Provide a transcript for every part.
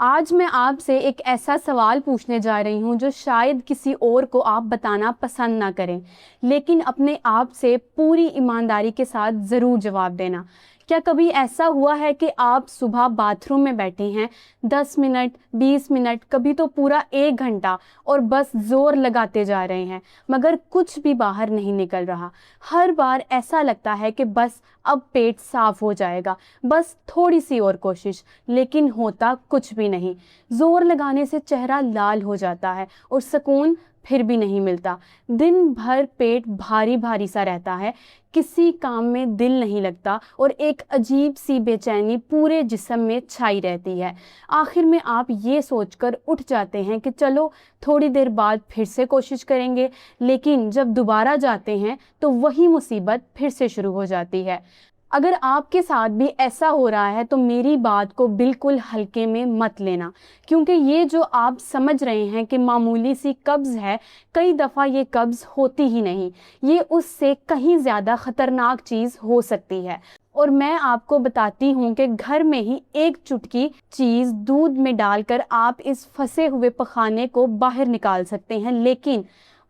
आज मैं आपसे एक ऐसा सवाल पूछने जा रही हूँ जो शायद किसी और को आप बताना पसंद ना करें, लेकिन अपने आप से पूरी ईमानदारी के साथ ज़रूर जवाब देना। क्या कभी ऐसा हुआ है कि आप सुबह बाथरूम में बैठे हैं 10 मिनट, 20 मिनट, कभी तो पूरा 1 घंटा और बस ज़ोर लगाते जा रहे हैं मगर कुछ भी बाहर नहीं निकल रहा। हर बार ऐसा लगता है कि बस अब पेट साफ हो जाएगा, बस थोड़ी सी और कोशिश, लेकिन होता कुछ भी नहीं। ज़ोर लगाने से चेहरा लाल हो जाता है और सुकून फिर भी नहीं मिलता। दिन भर पेट भारी भारी सा रहता है, किसी काम में दिल नहीं लगता और एक अजीब सी बेचैनी पूरे जिस्म में छाई रहती है। आखिर में आप ये सोचकर उठ जाते हैं कि चलो थोड़ी देर बाद फिर से कोशिश करेंगे, लेकिन जब दोबारा जाते हैं तो वही मुसीबत फिर से शुरू हो जाती है। अगर आपके साथ भी ऐसा हो रहा है तो मेरी बात को बिल्कुल हल्के में मत लेना, क्योंकि ये जो आप समझ रहे हैं कि मामूली सी कब्ज़ है, कई दफ़ा ये कब्ज़ होती ही नहीं, ये उससे कहीं ज़्यादा ख़तरनाक चीज़ हो सकती है। और मैं आपको बताती हूँ कि घर में ही एक चुटकी चीज़ दूध में डालकर आप इस फंसे हुए पखाने को बाहर निकाल सकते हैं, लेकिन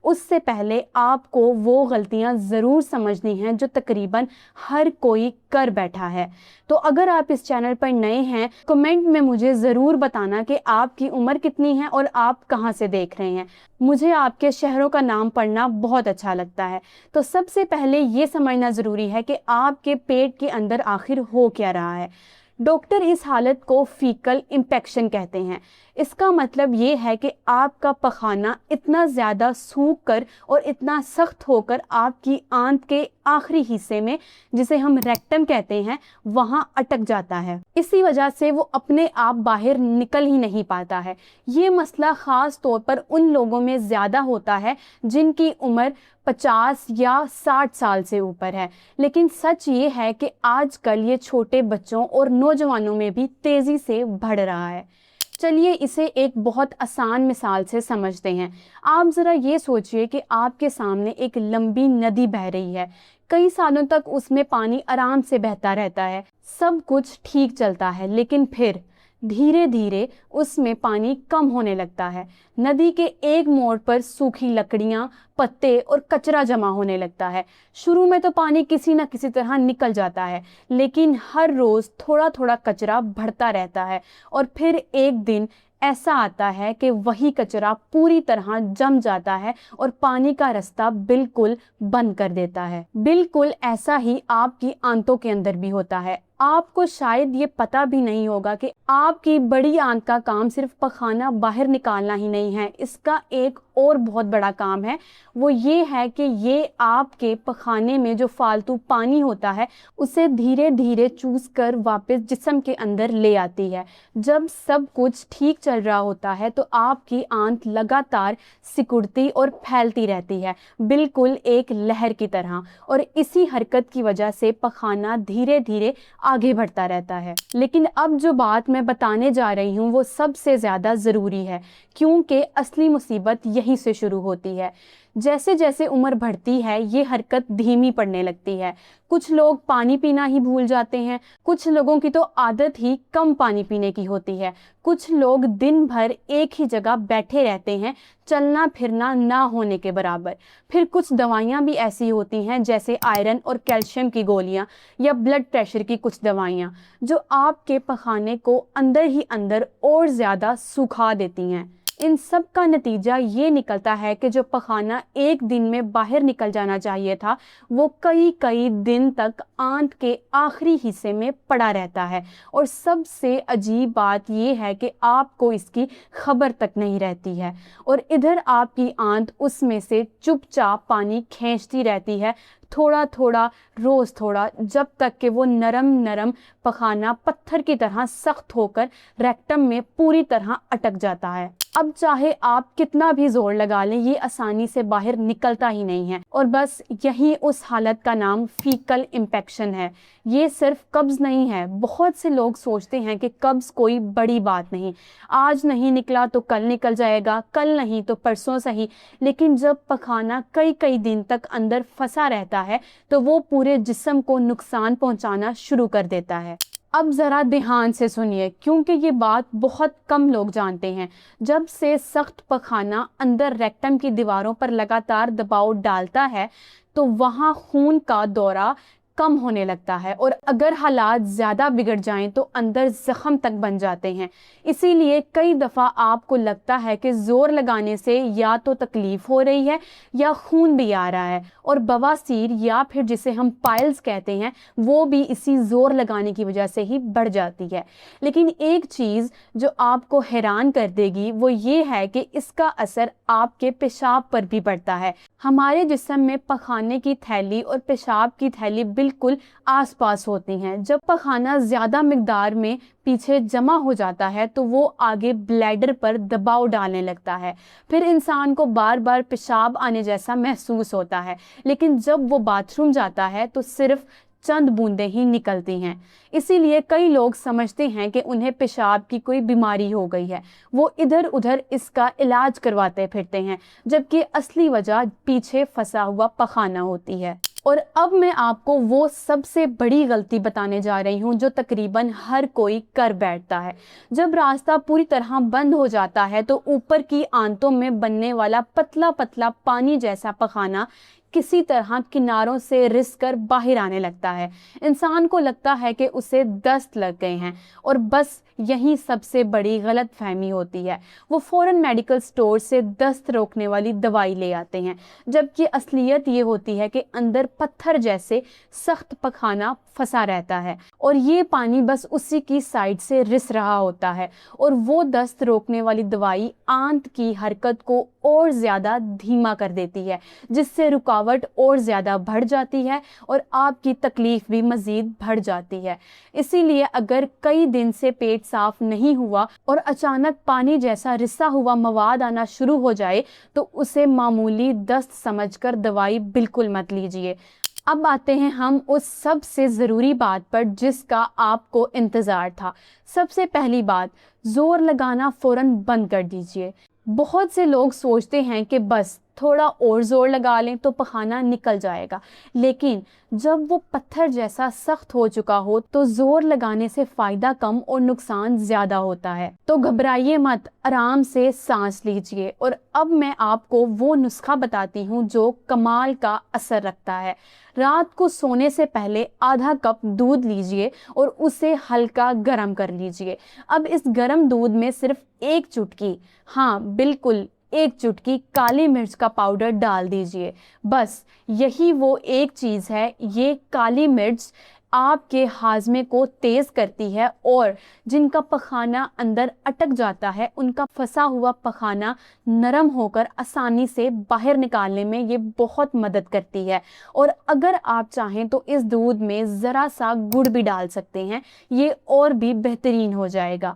उससे पहले आपको वो गलतियां ज़रूर समझनी हैं जो तकरीबन हर कोई कर बैठा है। तो अगर आप इस चैनल पर नए हैं, कमेंट में मुझे ज़रूर बताना कि आपकी उम्र कितनी है और आप कहाँ से देख रहे हैं। मुझे आपके शहरों का नाम पढ़ना बहुत अच्छा लगता है। तो सबसे पहले ये समझना ज़रूरी है कि आपके पेट के अंदर आखिर हो क्या रहा है। डॉक्टर इस हालत को फीकल इंफेक्शन कहते हैं। इसका मतलब ये है कि आपका पखाना इतना ज़्यादा सूख कर और इतना सख्त होकर आपकी आंत के आखिरी हिस्से में, जिसे हम रेक्टम कहते हैं, वहाँ अटक जाता है। इसी वजह से वो अपने आप बाहर निकल ही नहीं पाता है। ये मसला ख़ास तौर पर उन लोगों में ज़्यादा होता है जिनकी उम्र 50 या 60 साल से ऊपर है, लेकिन सच ये है कि आजकल ये छोटे बच्चों और नौजवानों में भी तेज़ी से बढ़ रहा है। चलिए इसे एक बहुत आसान मिसाल से समझते हैं। आप ज़रा ये सोचिए कि आपके सामने एक लंबी नदी बह रही है। कई सालों तक उसमें पानी आराम से बहता रहता है, सब कुछ ठीक चलता है, लेकिन फिर धीरे धीरे उसमें पानी कम होने लगता है। नदी के एक मोड़ पर सूखी लकड़ियाँ, पत्ते और कचरा जमा होने लगता है। शुरू में तो पानी किसी न किसी तरह निकल जाता है, लेकिन हर रोज़ थोड़ा थोड़ा कचरा बढ़ता रहता है और फिर एक दिन ऐसा आता है कि वही कचरा पूरी तरह जम जाता है और पानी का रास्ता बिल्कुल बंद कर देता है। बिल्कुल ऐसा ही आपकी आंतों के अंदर भी होता है। आपको शायद ये पता भी नहीं होगा कि आपकी बड़ी आंत का काम सिर्फ पखाना बाहर निकालना ही नहीं है, इसका एक और बहुत बड़ा काम है। वो ये है कि ये आपके पखाने में जो फालतू पानी होता है उसे धीरे धीरे चूस कर वापस जिस्म के अंदर ले आती है। जब सब कुछ ठीक चल रहा होता है तो आपकी आंत लगातार सिकुड़ती और फैलती रहती है, बिल्कुल एक लहर की तरह, और इसी हरकत की वजह से पखाना धीरे धीरे आगे बढ़ता रहता है। लेकिन अब जो बात मैं बताने जा रही हूँ वो सबसे ज़्यादा ज़रूरी है, क्योंकि असली मुसीबत यहीं से शुरू होती है। जैसे जैसे उम्र बढ़ती है ये हरकत धीमी पड़ने लगती है। कुछ लोग पानी पीना ही भूल जाते हैं, कुछ लोगों की तो आदत ही कम पानी पीने की होती है, कुछ लोग दिन भर एक ही जगह बैठे रहते हैं, चलना फिरना ना होने के बराबर। फिर कुछ दवाइयाँ भी ऐसी होती हैं जैसे आयरन और कैल्शियम की गोलियाँ या ब्लड प्रेशर की कुछ दवाइयाँ, जो आपके पखाने को अंदर ही अंदर और ज़्यादा सुखा देती हैं। इन सब का नतीजा ये निकलता है कि जो पखाना एक दिन में बाहर निकल जाना चाहिए था वो कई कई दिन तक आंत के आखिरी हिस्से में पड़ा रहता है। और सबसे अजीब बात ये है कि आपको इसकी खबर तक नहीं रहती है और इधर आपकी आंत उसमें से चुपचाप पानी खींचती रहती है, थोड़ा थोड़ा, रोज़ थोड़ा, जब तक कि वो नरम नरम पखाना पत्थर की तरह सख्त होकर रेक्टम में पूरी तरह अटक जाता है। अब चाहे आप कितना भी जोर लगा लें ये आसानी से बाहर निकलता ही नहीं है, और बस यही उस हालत का नाम फीकल इंफेक्शन है। ये सिर्फ कब्ज़ नहीं है। बहुत से लोग सोचते हैं कि कब्ज़ कोई बड़ी बात नहीं, आज नहीं निकला तो कल निकल जाएगा, कल नहीं तो परसों सही, लेकिन जब पखाना कई कई दिन तक अंदर फंसा रहता है तो वो पूरे जिस्म को नुकसान पहुंचाना शुरू कर देता है। اب ذرا دھیان سے سنیے کیونکہ یہ بات بہت کم لوگ جانتے ہیں۔ جب سے سخت پخانہ اندر ریکٹم کی دیواروں پر لگاتار دباؤ ڈالتا ہے تو وہاں خون کا دورہ کم ہونے لگتا ہے، اور اگر حالات زیادہ بگڑ جائیں تو اندر زخم تک بن جاتے ہیں۔ اسی لیے کئی دفعہ آپ کو لگتا ہے کہ زور لگانے سے یا تو تکلیف ہو رہی ہے یا خون بھی آ رہا ہے، اور بواسیر یا پھر جسے ہم پائلز کہتے ہیں وہ بھی اسی زور لگانے کی وجہ سے ہی بڑھ جاتی ہے۔ لیکن ایک چیز جو آپ کو حیران کر دے گی وہ یہ ہے کہ اس کا اثر آپ کے پیشاب پر بھی پڑتا ہے۔ ہمارے جسم میں پخانے کی تھیلی اور پیشاب کی تھیلی بالکل آس پاس ہوتی ہیں۔ جب پخانہ زیادہ مقدار میں پیچھے جمع ہو جاتا ہے تو وہ آگے بلیڈر پر دباؤ ڈالنے لگتا ہے، پھر انسان کو بار بار پیشاب آنے جیسا محسوس ہوتا ہے، لیکن جب وہ باتھ روم جاتا ہے تو صرف چند بوندیں ہی نکلتی ہیں۔ اسی لیے کئی لوگ سمجھتے ہیں کہ انہیں پیشاب کی کوئی بیماری ہو گئی ہے، وہ ادھر ادھر اس کا علاج کرواتے پھرتے ہیں، جبکہ اصلی وجہ پیچھے پھنسا ہوا پخانہ ہوتی ہے۔ اور اب میں آپ کو وہ سب سے بڑی غلطی بتانے جا رہی ہوں جو تقریباً ہر کوئی کر بیٹھتا ہے۔ جب راستہ پوری طرح بند ہو جاتا ہے تو اوپر کی آنتوں میں بننے والا پتلا پتلا پانی جیسا پخانہ کسی طرح کناروں سے رس کر باہر آنے لگتا ہے۔ انسان کو لگتا ہے کہ اسے دست لگ گئے ہیں، اور بس یہی سب سے بڑی غلط فہمی ہوتی ہے۔ وہ فوراً میڈیکل سٹور سے دست روکنے والی دوائی لے آتے ہیں، جبکہ اصلیت یہ ہوتی ہے کہ اندر پتھر جیسے سخت پخانہ پھنسا رہتا ہے، اور یہ پانی بس اسی کی سائڈ سے رس رہا ہوتا ہے، اور وہ دست روکنے والی دوائی آنت کی حرکت کو اور زیادہ دھیما کر دیتی ہے، جس سے رکاوٹ اور زیادہ بڑھ جاتی ہے اور آپ کی تکلیف بھی مزید بڑھ جاتی ہے۔ اسی لیے اگر کئی دن سے پیٹ صاف نہیں ہوا اور اچانک پانی جیسا رسا ہوا مواد آنا شروع ہو جائے تو اسے معمولی دست سمجھ کر دوائی بالکل مت لیجیے۔ اب آتے ہیں ہم اس سب سے ضروری بات پر جس کا آپ کو انتظار تھا۔ سب سے پہلی بات، زور لگانا فوراً بند کر دیجیے۔ بہت سے لوگ سوچتے ہیں کہ بس تھوڑا اور زور لگا لیں تو پخانہ نکل جائے گا، لیکن جب وہ پتھر جیسا سخت ہو چکا ہو تو زور لگانے سے فائدہ کم اور نقصان زیادہ ہوتا ہے۔ تو گھبرائیے مت، آرام سے سانس لیجیے۔ اور اب میں آپ کو وہ نسخہ بتاتی ہوں جو کمال کا اثر رکھتا ہے۔ رات کو سونے سے پہلے آدھا کپ دودھ لیجیے اور اسے ہلکا گرم کر لیجیے۔ اب اس گرم دودھ میں صرف ایک چٹکی، ہاں بالکل ایک چٹکی کالی مرچ کا پاؤڈر ڈال دیجیے۔ بس یہی وہ ایک چیز ہے، یہ کالی مرچ آپ کے ہاضمے کو تیز کرتی ہے، اور جن کا پخانہ اندر اٹک جاتا ہے ان کا پھنسا ہوا پخانہ نرم ہو کر آسانی سے باہر نکالنے میں یہ بہت مدد کرتی ہے۔ اور اگر آپ چاہیں تو اس دودھ میں ذرا سا گڑ بھی ڈال سکتے ہیں، یہ اور بھی بہترین ہو جائے گا۔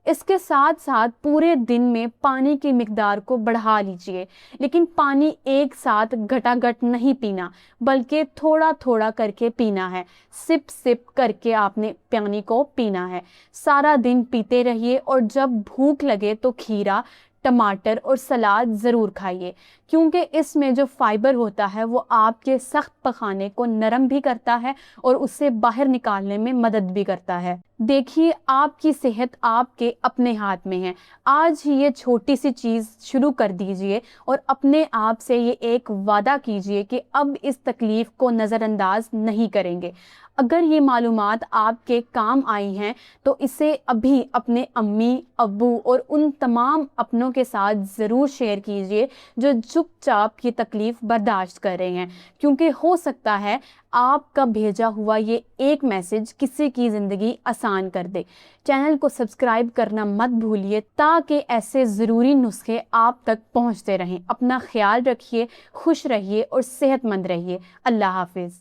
اس کے ساتھ ساتھ پورے دن میں پانی کی مقدار کو بڑھا لیجئے، لیکن پانی ایک ساتھ گھٹا گھٹ نہیں پینا، بلکہ تھوڑا تھوڑا کر کے پینا ہے۔ سپ سپ کر کے آپ نے پانی کو پینا ہے۔ سارا دن پیتے رہیے، اور جب بھوک لگے تو کھیرا، ٹماٹر اور سلاد ضرور کھائیے، کیونکہ اس میں جو فائبر ہوتا ہے وہ آپ کے سخت پخانے کو نرم بھی کرتا ہے اور اسے باہر نکالنے میں مدد بھی کرتا ہے۔ دیکھیے، آپ کی صحت آپ کے اپنے ہاتھ میں ہے۔ آج ہی یہ چھوٹی سی چیز شروع کر دیجئے اور اپنے آپ سے یہ ایک وعدہ کیجئے کہ اب اس تکلیف کو نظر انداز نہیں کریں گے۔ اگر یہ معلومات آپ کے کام آئی ہیں تو اسے ابھی اپنے امی، ابو اور ان تمام اپنوں کے ساتھ ضرور شیئر کیجئے جو چپ چاپ کی تکلیف برداشت کر رہے ہیں، کیونکہ ہو سکتا ہے آپ کا بھیجا ہوا یہ ایک میسج کسی کی زندگی آسان کر دے۔ چینل کو سبسکرائب کرنا مت بھولیے تاکہ ایسے ضروری نسخے آپ تک پہنچتے رہیں۔ اپنا خیال رکھیے، خوش رہیے اور صحت مند رہیے۔ اللہ حافظ۔